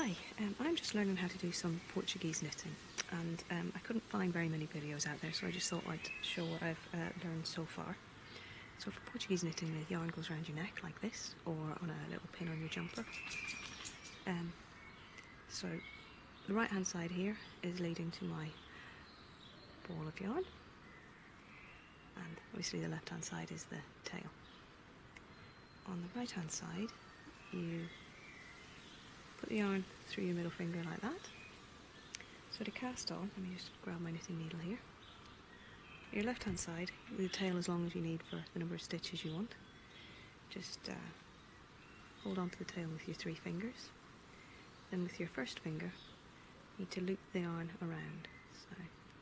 Hi, I'm just learning how to do some Portuguese knitting, and I couldn't find very many videos out there, so I just thought I'd show what I've learned so far. So for Portuguese knitting, the yarn goes around your neck like this, or on a little pin on your jumper. So the right hand side here is leading to my ball of yarn, and obviously the left hand side is the tail. On the right hand side, you put the yarn through your middle finger like that. So to cast on, let me just grab my knitting needle here. Your left hand side, with the tail as long as you need for the number of stitches you want. Just hold on to the tail with your 3 fingers. Then with your first finger, you need to loop the yarn around. So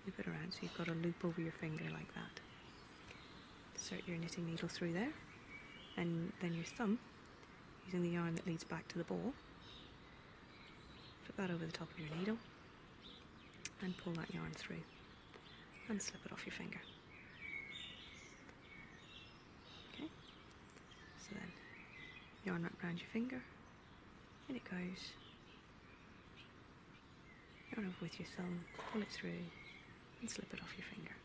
loop it around, so you've got a loop over your finger like that. Insert your knitting needle through there, and then your thumb, using the yarn that leads back to the ball, put that over the top of your needle and pull that yarn through and slip it off your finger. Okay, so then yarn wrap around your finger, in it goes, yarn over with your thumb, pull it through and slip it off your finger.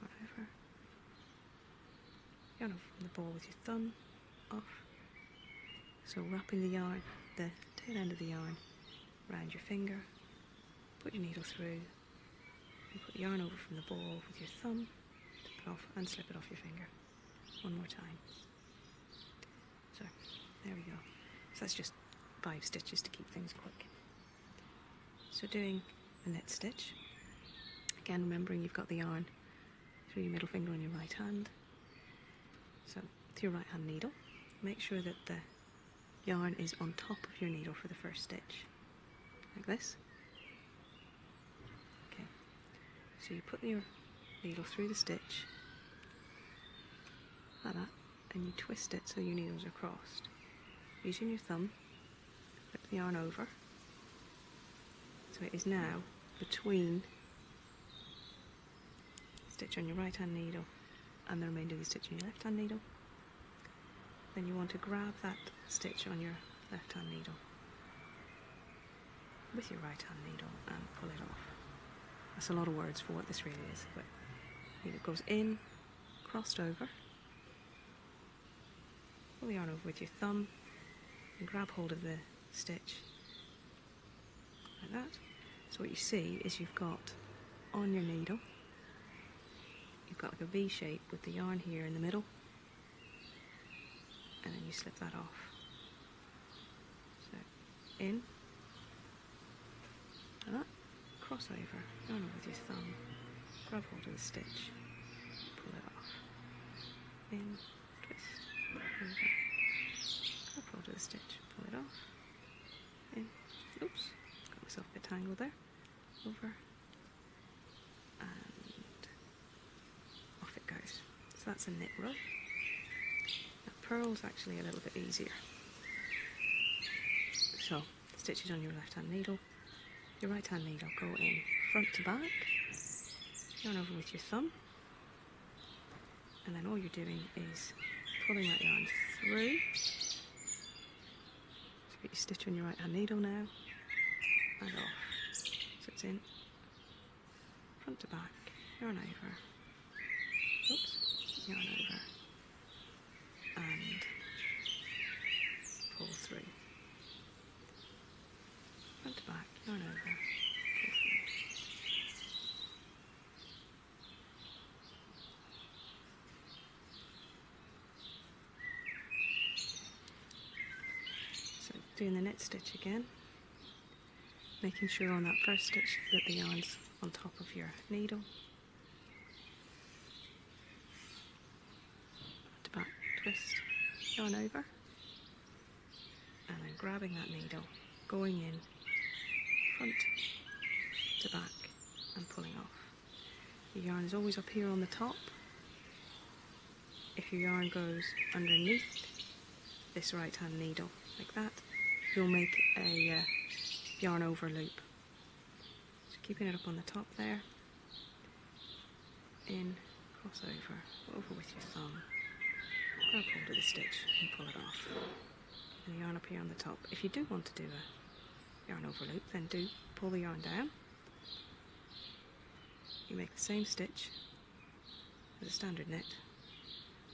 Yarn over, yarn over from the ball with your thumb, off. So wrapping the yarn, the tail end of the yarn around your finger, put your needle through, and put the yarn over from the ball with your thumb, tip it off and slip it off your finger. One more time. So there we go. So that's just 5 stitches to keep things quick. So doing a knit stitch, again remembering you've got the yarn through your middle finger on your right hand. So with your right hand needle, make sure that the yarn is on top of your needle for the first stitch, like this. Okay, so you put your needle through the stitch, like that, and you twist it so your needles are crossed. Using your thumb, flip the yarn over, so it is now between the stitch on your right hand needle and the remainder of the stitch on your left hand needle. Then you want to grab that stitch on your left hand needle with your right hand needle and pull it off. That's a lot of words for what this really is, but it goes in, crossed over, pull the yarn over with your thumb and grab hold of the stitch like that. So what you see is you've got on your needle, you've got like a V shape with the yarn here in the middle, and then you slip that off. So in, like that, cross over, yarn over with your thumb, grab hold of the stitch, pull it off. In, twist, over, grab hold of the stitch, pull it off. In, oops, got myself a bit tangled there. Over, and off it goes. So that's a knit row. Purl's actually a little bit easier. So, stitches on your left hand needle, your right hand needle go in front to back, yarn over with your thumb, and then all you're doing is pulling that yarn through. So get your stitch on your right hand needle now, and off. So it's in, front to back, yarn over, oops, yarn over, and pull through. Front to back, yarn over, pull through. So doing the knit stitch again, making sure on that first stitch that the yarn's on top of your needle. Front to back, twist, yarn over, and then grabbing that needle, going in front to back and pulling off. Your yarn is always up here on the top. If your yarn goes underneath this right hand needle like that, you'll make a yarn over loop. So keeping it up on the top there, in, cross over, over with your thumb, grab hold of the stitch and pull it off. and the yarn up here on the top. If you do want to do a yarn over loop, then do pull the yarn down. You make the same stitch as a standard knit.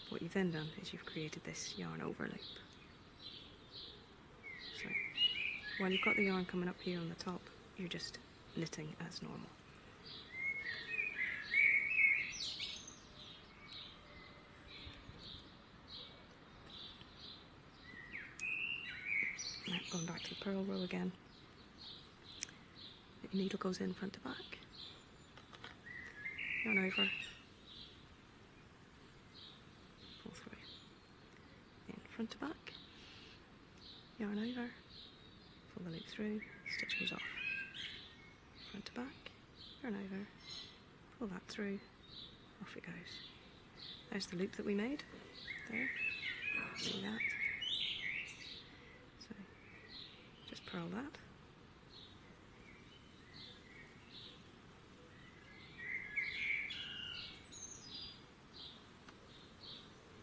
What you've then done is you've created this yarn over loop. So while you've got the yarn coming up here on the top, you're just knitting as normal. Now going back to the purl row again. The needle goes in front to back. Yarn over. Pull through. In front to back. Yarn over. Pull the loop through. Stitch goes off. Front to back. Yarn over. Pull that through. Off it goes. There's the loop that we made. There. See that? So just purl that.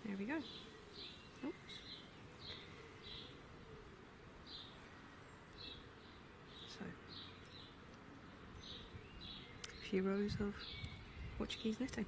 There we go. Oops. So, a few rows of Portuguese knitting.